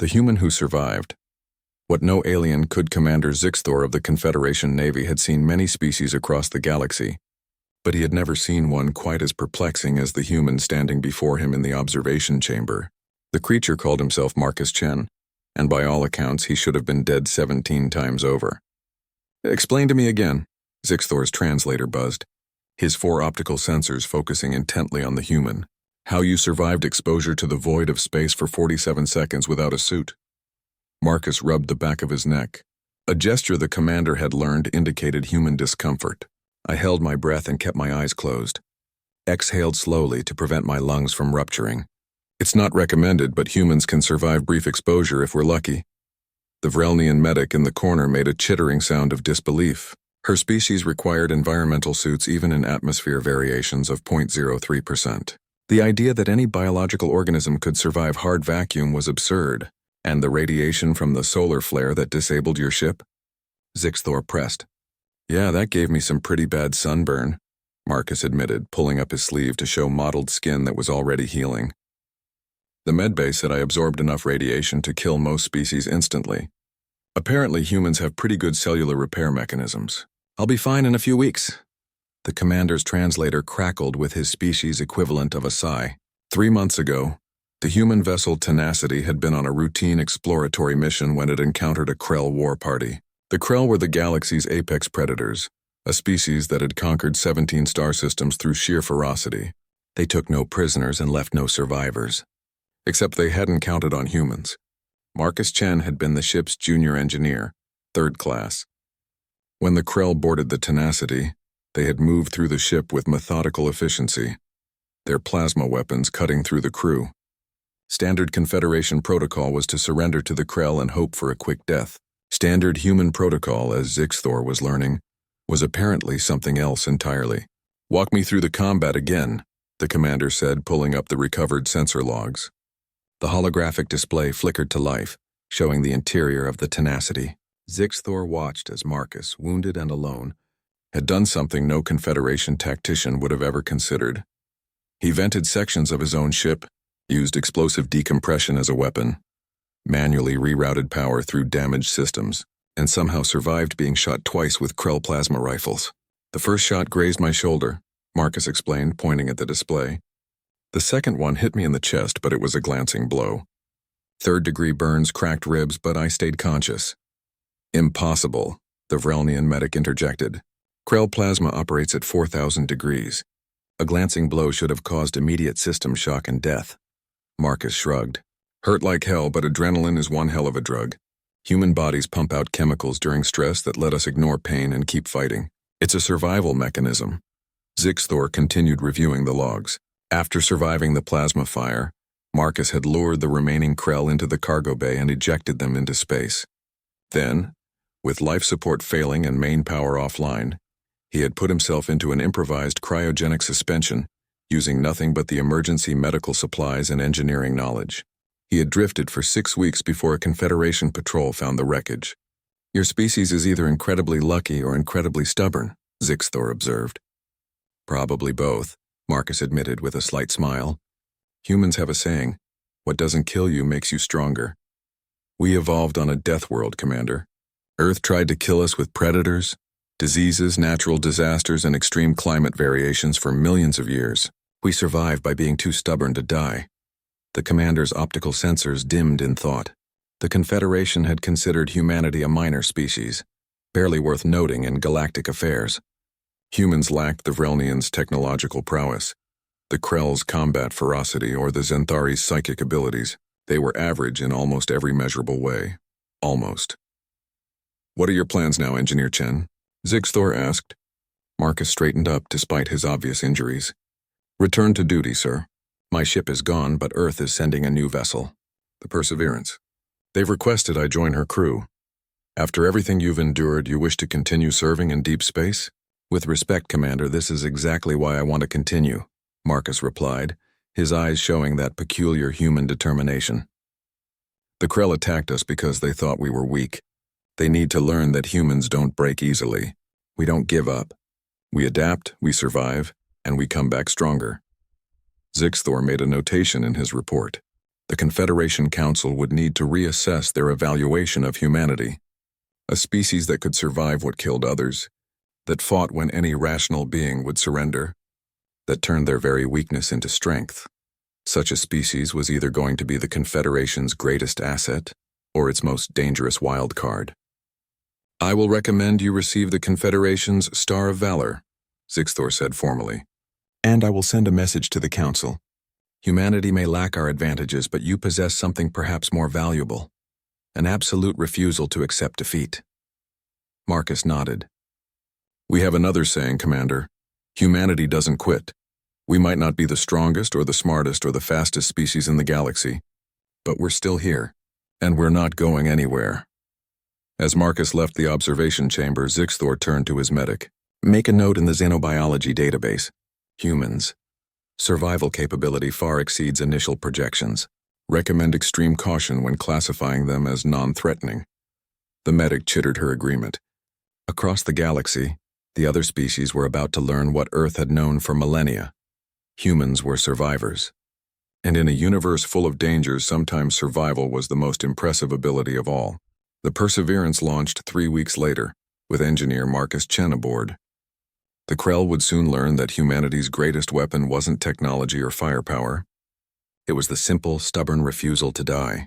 The human who survived. What no alien could. Commander Zixthor of the Confederation Navy had seen many species across the galaxy, but he had never seen one quite as perplexing as the human standing before him in the observation chamber. The creature called himself Marcus Chen, and by all accounts he should have been dead 17 times over. "Explain to me again," Zixthor's translator buzzed, his 4 optical sensors focusing intently on the human. "How you survived exposure to the void of space for 47 seconds without a suit." Marcus rubbed the back of his neck. A gesture the commander had learned indicated human discomfort. I held my breath and kept my eyes closed. Exhaled slowly to prevent my lungs from rupturing. "It's not recommended, but humans can survive brief exposure if we're lucky." The Vrelnian medic in the corner made a chittering sound of disbelief. Her species required environmental suits even in atmosphere variations of 0.03%. The idea that any biological organism could survive hard vacuum was absurd. "And the radiation from the solar flare that disabled your ship?" Zixthor pressed. "Yeah, that gave me some pretty bad sunburn," Marcus admitted, pulling up his sleeve to show mottled skin that was already healing. "The medbay said I absorbed enough radiation to kill most species instantly. Apparently humans have pretty good cellular repair mechanisms. I'll be fine in a few weeks." The commander's translator crackled with his species equivalent of a sigh. 3 months ago, the human vessel Tenacity had been on a routine exploratory mission when it encountered a Krell war party. The Krell were the galaxy's apex predators, a species that had conquered 17 star systems through sheer ferocity. They took no prisoners and left no survivors. Except they hadn't counted on humans. Marcus Chen had been the ship's junior engineer, 3rd class. When the Krell boarded the Tenacity, they had moved through the ship with methodical efficiency, their plasma weapons cutting through the crew. Standard Confederation protocol was to surrender to the Krell and hope for a quick death. Standard human protocol, as Zixthor was learning, was apparently something else entirely. "Walk me through the combat again," the commander said, pulling up the recovered sensor logs. The holographic display flickered to life, showing the interior of the Tenacity. Zixthor watched as Marcus, wounded and alone, had done something no Confederation tactician would have ever considered. He vented sections of his own ship, used explosive decompression as a weapon, manually rerouted power through damaged systems, and somehow survived being shot twice with Krell plasma rifles. "The first shot grazed my shoulder," Marcus explained, pointing at the display. "The second one hit me in the chest, but it was a glancing blow. 3rd-degree burns cracked ribs, but I stayed conscious." "Impossible," the Vrelnian medic interjected. "Krell plasma operates at 4,000 degrees. A glancing blow should have caused immediate system shock and death." Marcus shrugged. "Hurt like hell, but adrenaline is one hell of a drug. Human bodies pump out chemicals during stress that let us ignore pain and keep fighting. It's a survival mechanism." Zixthor continued reviewing the logs. After surviving the plasma fire, Marcus had lured the remaining Krell into the cargo bay and ejected them into space. Then, with life support failing and main power offline, he had put himself into an improvised cryogenic suspension, using nothing but the emergency medical supplies and engineering knowledge. He had drifted for 6 weeks before a Confederation patrol found the wreckage. "Your species is either incredibly lucky or incredibly stubborn," Zixthor observed. "Probably both," Marcus admitted with a slight smile. "Humans have a saying, 'What doesn't kill you makes you stronger.' We evolved on a death world, Commander. Earth tried to kill us with predators, diseases, natural disasters, and extreme climate variations for millions of years. We survived by being too stubborn to die." The commander's optical sensors dimmed in thought. The Confederation had considered humanity a minor species, barely worth noting in galactic affairs. Humans lacked the Vrelnians' technological prowess, the Krell's combat ferocity, or the Zenthari's psychic abilities. They were average in almost every measurable way. Almost. "What are your plans now, Engineer Chen?" Zixthor asked. Marcus straightened up despite his obvious injuries. "Return to duty, sir. My ship is gone, but Earth is sending a new vessel, the Perseverance. They've requested I join her crew. After everything you've endured, you wish to continue serving in deep space?" "With respect, Commander, this is exactly why I want to continue," Marcus replied, his eyes showing that peculiar human determination. "The Krell attacked us because they thought we were weak. They need to learn that humans don't break easily. We don't give up. We adapt, we survive, and we come back stronger." Zixthor made a notation in his report. the Confederation Council would need to reassess their evaluation of humanity. A species that could survive what killed others, that fought when any rational being would surrender, that turned their very weakness into strength. Such a species was either going to be the Confederation's greatest asset or its most dangerous wild card. "I will recommend you receive the Confederation's Star of Valor," Zixthor said formally. "And I will send a message to the Council. Humanity may lack our advantages, but you possess something perhaps more valuable. An absolute refusal to accept defeat." Marcus nodded. "We have another saying, Commander. Humanity doesn't quit. We might not be the strongest or the smartest or the fastest species in the galaxy, but we're still here, and we're not going anywhere." As Marcus left the observation chamber, Zixthor turned to his medic. "Make a note in the xenobiology database. Humans. Survival capability far exceeds initial projections. Recommend extreme caution when classifying them as non-threatening." The medic chittered her agreement. Across the galaxy, the other species were about to learn what Earth had known for millennia. Humans were survivors. And in a universe full of dangers, sometimes survival was the most impressive ability of all. The Perseverance launched 3 weeks later, with engineer Marcus Chen aboard. The Krell would soon learn that humanity's greatest weapon wasn't technology or firepower. It was the simple, stubborn refusal to die.